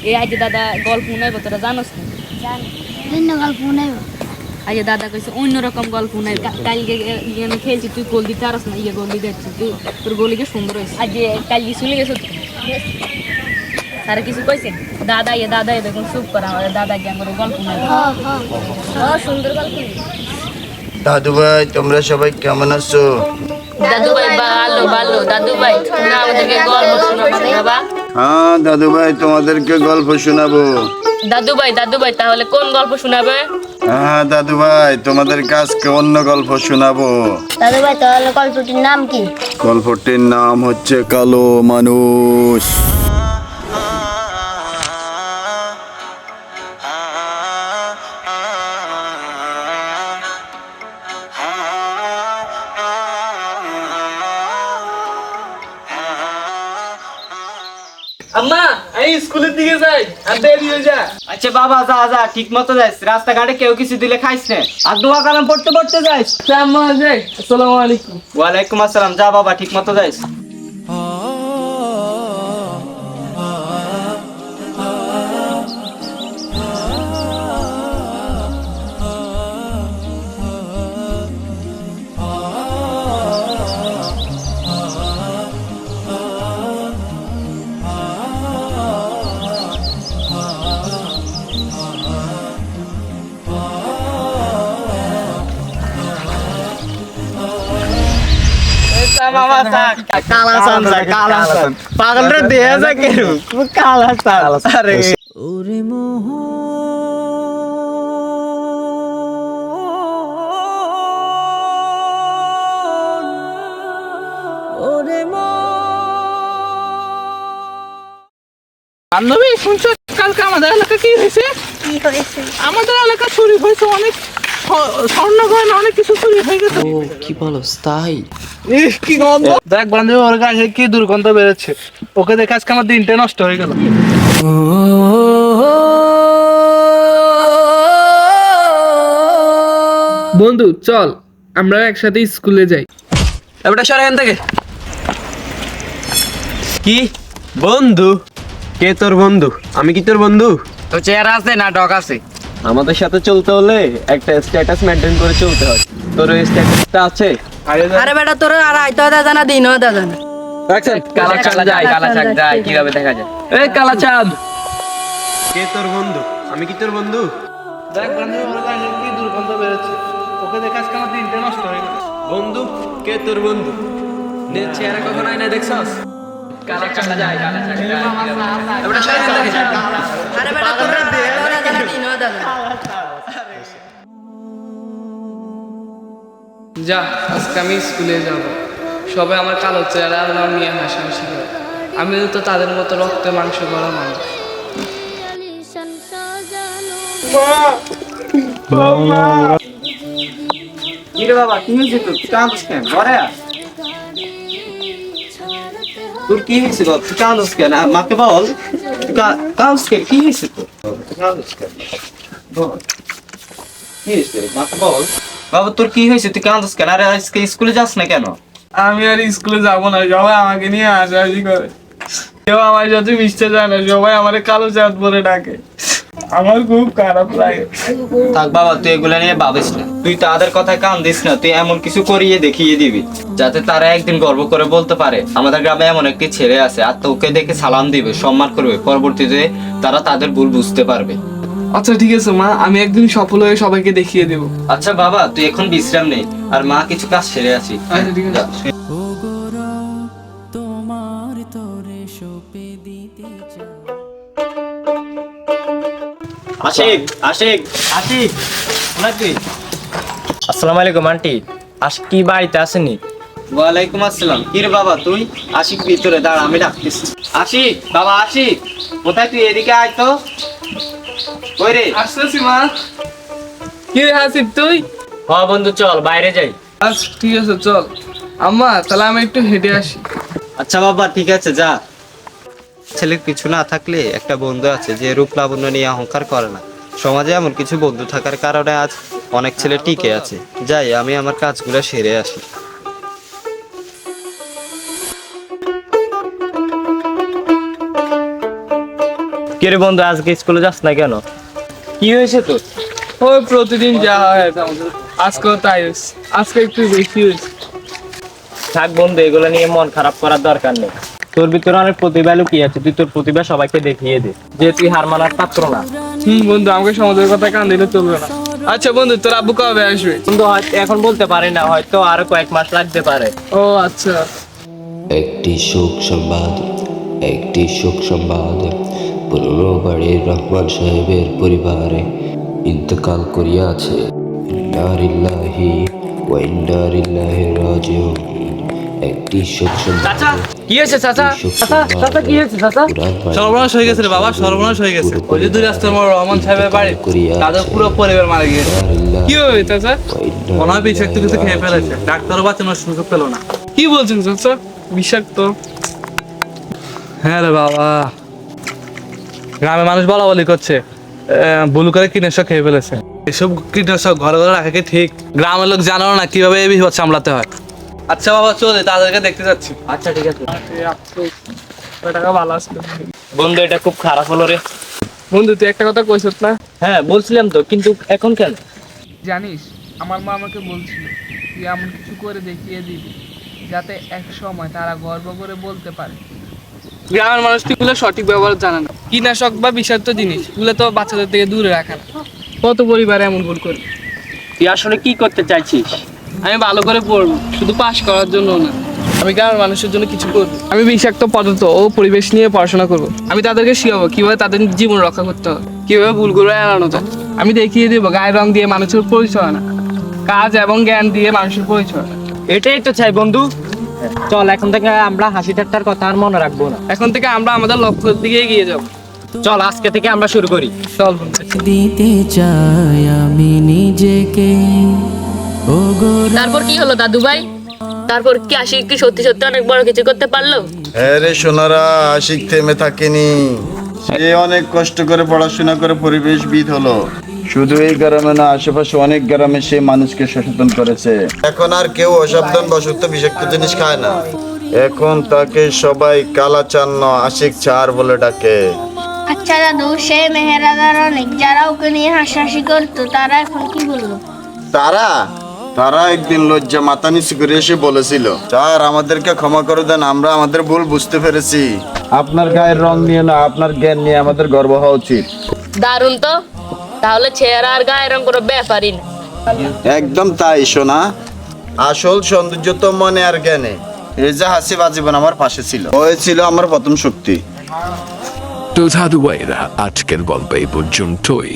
এই আজ দাদা গল্প শুনাইব, তোরা জানোস না? গল্প নেব। আজ দাদা কইছে অন্যরকম গল্প শুনাই। কালকে খেলছি, তুই গোল দিতে পারস না, গোল দিতে যাচ্ছিস তুই, তোর গোলিকে সুন্দর হয়েছে। আজ কালকে চলে গেছো স্যার কিছু কইছে? দাদা দেখুন চুপ করা, আমাদের দাদাকে আমার গল্প শুনাই। সুন্দর গল্প। দাদু ভাই, তোমরা সবাই কেমন আছো? দাদু ভাই ভালো ভালো। দাদু ভাই তুমি আমাদেরকে গল্প শোনাবা? হ্যাঁ দাদু ভাই, তোমাদেরকে গল্প শোনাবো। দাদু ভাই তাহলে কোন গল্প শোনাবে? হ্যাঁ দাদু ভাই, তোমাদেরকে আজকে অন্য গল্প শোনাবো। দাদু ভাই তাহলে গল্পটির নাম কি? গল্পটির নাম হচ্ছে কালো মানুষ। আম্মা আমি স্কুলের দিকে যাই, আর দেরি হয়ে যায়। আচ্ছা বাবা, যা যা ঠিক মতো যাইস, রাস্তাঘাটে কেউ কিছু দিলে খাইস না, আর দোয়া কালাম পড়তে পড়তে যাইস। আম্মা যাই, আসসালামু আলাইকুম। ওয়ালাইকুম আসসালাম। যা বাবা, ঠিক মতো যাইস। পাগলরে দেয়া যা কেরু কালা সাল। আরে ওরে মোহ বান্ধবী শুনছো, কালকে আমাদের এলাকা কি হয়েছে? আমাদের এলাকা চুরি হয়েছে, অনেক স্বর্ণ গয়না অনেক কিছু চুরি হয়ে গেছে। কি বলো তাই? কি গন্ধ! দেখ বান্ধবী, ওর কাছে কি দুর্গন্ধ বেরোচ্ছে, ওকে দেখে আজকে আমার দিনটা নষ্ট হয়ে গেল। বন্ধু চল আমরা একসাথে স্কুলে যাই। এবারটা সর এখান থেকে। কি বন্ধু? কে তোর বন্ধু? আমি কি তোর বন্ধু? তো চেহারা আছে না ডগ আছে? আমাদের সাথে চলতে হলে একটা স্ট্যাটাস মেইনটেইন করে চলতে হয়। তোর ওই স্ট্যাটাসটা আছে? আরে বেটা তোর আর আইতো দাদা না দিনও দাদা না। কালা চাঁদ যায় কিভাবে দেখা যায়? এই কালা চাঁদ, কে তোর বন্ধু? আমি কি তোর বন্ধু? দেখ বান্ধবী, ওর কাছে কি দুর্গন্ধ বেরোচ্ছে, ওকে দেখে আজকে আমার দিনটা নষ্ট হয়ে গেল। বন্ধু, কে তোর বন্ধু? চেহারা কখন আয় না দেখছস? কালা চাঁদ যায় এবারটা সর এখান থেকে। আরে বেটা তোর আর আইতো দাদা না দিনও দাদা। যা, আজকে আমি স্কুলে যাব, সবাই আমার কালো চেহারা আর নাম নিয়ে হাসাহাসি করে। আমি তো তাদের মতো রক্তে মাংস করা মানুষ। কি রে বাবা, কি হয়েছে তোর? তুই কাঁদছিস কেন? ঘরে আয়। তোর কি হয়েছে বাবা? তুই কাঁদছিস কেন? মাকে বল। তুই কাঁদছিস কেন? কি হয়েছে তোর? কাঁদছিস কেন? বল। কি হয়েছে রে? মাকে বল। বাবা তোর কি হয়েছে? তুই কাঁদছিস কেন? আরে আজকে স্কুলে যাস না কেন? আমি আর স্কুলে যাব না, সবাই আমাকে নিয়ে হাসাহাসি করে, কেউ আমার সাথে মিশতে যায় না, সবাই আমার কালো চাঁদ বলে ডাকে, আমার খুব খারাপ লাগে। থাক বাবা, তুই এগুলো নিয়ে ভাবিস না, তুই তাদের কথায় কান দিস না, তুই এমন কিছু করিয়ে দেখিয়ে দিবি যাতে তারা একদিন গর্ব করে বলতে পারে আমাদের গ্রামে এমন একটি ছেলে আছে, আর তোকে দেখে সালাম দিবে, সম্মান করবে, পরবর্তীতে তারা তাদের ভুল বুঝতে পারবে। আচ্ছা ঠিক আছে মা, আমি একদিন সফল হয়ে সবাইকে দেখিয়ে দেবো। আচ্ছা বাবা, তুই এখন বিশ্রাম নেই, আর মা কিছু কাজ সেরে আসি। আচ্ছা ঠিক আছে। আশিক আশিক আশিক, নাকি? আসসালামু আলাইকুম আন্টি, কি বাড়িতে আসেনি? ওয়ালাইকুম আসসালাম। কি রে বাবা তুই? আশিক ভিতরে দাঁড়া, আমি ডাকতেছি। আশিক বাবা, আশিক কোথায় তুই? এদিকে আয় তো। কই রে? আসতেছি মা। কি রে হাসিব তুই? হ বন্ধু, চল বাইরে যাই। আচ্ছা ঠিক আছে চল। আম্মা তাহলে আমি একটু হেঁটে আসি। আচ্ছা বাবা ঠিক আছে, যা। ছেলের কিছু না থাকলে একটা বন্ধু আছে যে রূপ লাবণ্য নিয়ে অহংকার করে না। সমাজে এমন কিছু বন্ধু থাকার কারণে আজ অনেক ছেলে টিকে আছে। যাই, আমি আমার কাজগুলো সেরে আসি। কি রে বন্ধু, আজকে স্কুলে যাস না কেন? কি হয়েছে তোর? ওই প্রতিদিন যা হয় আজকেও তাই হয়েছে, আজকে একটু বেশি হয়েছে। থাক বন্ধু, এগুলো নিয়ে মন খারাপ করার দরকার নেই। তোর ভিতরে অনেক প্রতিভা লুকিয়ে আছে, তুই তোর প্রতিভা সবাইকে দেখিয়ে দে, যে তুই হার মানার পাত্র না। বন্ধু, আমাকে সমাজের কথা কান দিলে চলবে না। আচ্ছা বন্ধু, তোর আব্বু কবে আসবে? বন্ধু হয়তো এখন বলতে পারি না, হয়তো আরো কয়েক মাস লাগতে পারে। ও আচ্ছা। একটি শোক সংবাদ পুরনো বাড়ির রহমান সাহেবের পরিবারে ইন্তকাল করিয়াছে। ইন্নালিল্লাহি ওয়া ইন্না ইলাইহি রাজিউন। একটি শোক চাচা, সংবাদ। কি হয়েছে চাচা? চাচা কি হয়েছে চাচা? সর্বনাশ হয়ে গেছে রে বাবা, সর্বনাশ হয়ে গেছে। ওই যে দুই রাস্তার মোড় রহমান সাহেবের বাড়ি, তাদের পুরো পরিবার মারা গিয়েছে। কি হবে চাচা? মনে হয় বিষাক্ত কিছু খেয়ে ফেলেছে, ডাক্তারও বাঁচানোর সুযোগ পেল না। কি বলছেন চাচা? বিষাক্ত? হ্যাঁ রে বাবা, গ্রামে মানুষ বলা বলি করছে ভুল করে কীটনাশক খেয়ে ফেলেছে। এসব কীটনাশক ঘরে ঘরে রাখা কি ঠিক? গ্রামের লোক জানো না কিভাবে এই বিপদ সামলাতে হয়। আচ্ছা বাবা, চলে তাদেরকে দেখতে যাচ্ছি। আচ্ছা ঠিক আছে টাকা ভালো আসলো। বন্ধু, এটা খুব খারাপ হলো রে। বন্ধু, তুই একটা কথা কইছত না? হ্যাঁ বলছিলাম তো, কিন্তু এখন কেন? জানিস, আমার মা আমাকে বলছিল তুই এমন কিছু করে দেখিয়ে দিবি যাতে এক সময় তারা গর্ব করে বলতে পারে। গ্রামের মানুষ এগুলো সঠিক ব্যবহার জানে না। কীটনাশক বা বিষাক্ত জিনিস এগুলো তো বাচ্চাদের থেকে দূরে রাখা না। কত পরিবারে এমন ভুল করে। তুই আসলে কি করতে চাইছিস? আমি ভালো করে পড়বো, শুধু পাশ করার জন্য না, আমি গ্রামের মানুষের জন্য কিছু করবো। আমি বিষাক্ত পদার্থ ও পরিবেশ নিয়ে পড়াশোনা করব। আমি তাদেরকে শিখাবো কিভাবে তাদের জীবন রক্ষা করতে হবে, কিভাবে ভুলগুলো এড়ানো যায়। আমি দেখিয়ে দেবো গায়ের রং দিয়ে মানুষের পরিচয় হয় না, কাজ এবং জ্ঞান দিয়ে মানুষের পরিচয় হয়। এটাই তো চাই বন্ধু। চল, এখন থেকে আমরা হাসি ঠাট্টার কথা আর মনে রাখবো না। এখন থেকে আমরা আমাদের লক্ষ্যের দিকে এগিয়ে যাব। চল, আজকে থেকে আমরা শুরু করি। চল বন্ধু। দিতে চাই আমি নিজেকে। তারপর কি হলো দাদু ভাই? তারপর কি আশিক কি সত্যি সত্যি অনেক বড় কিছু করতে পারলো? হ্যাঁ রে সোনারা, আশিক থেমে থাকেনি। সে অনেক কষ্ট করে পড়াশোনা করে পরিবেশবিদ হলো। শুধু এই গ্রামে না, আশেপাশে অনেক গ্রামে সে মানুষকে সচেতন করেছে। এখন আর কেউ অসাবধান বশত বিষাক্ত জিনিস খায় না। এখন তাকে সবাই কালাচান্ন আশিক চার বলে ডাকে। আচ্ছা দাদু, সে মেহেরাদার অনেক যারা ওকে নিয়ে হাসাহাসি করতো, তারা এখন কি বললো? তারা একদিন লজ্জা মাথা নিচু করে এসে বলেছিল, স্যার আমাদেরকে ক্ষমা করে দেন, আমরা আমাদের ভুল বুঝতে পেরেছি। আপনার গায়ের রং নিয়ে না, আপনার জ্ঞান নিয়ে আমাদের গর্ব হওয়া উচিত। দারুণ তো, তাহলে চেহারা আর গায়ের রং কোনো ব্যাপারই না। একদম তাই সোনা, আসল সৌন্দর্য তো মনে আর জ্ঞানে। এই যে হাসিব আজীবন আমার পাশে ছিল, ওই ছিল আমার প্রথম শক্তি। তো দাদু ভাইরা, আজকের গল্প এই পর্যন্তই।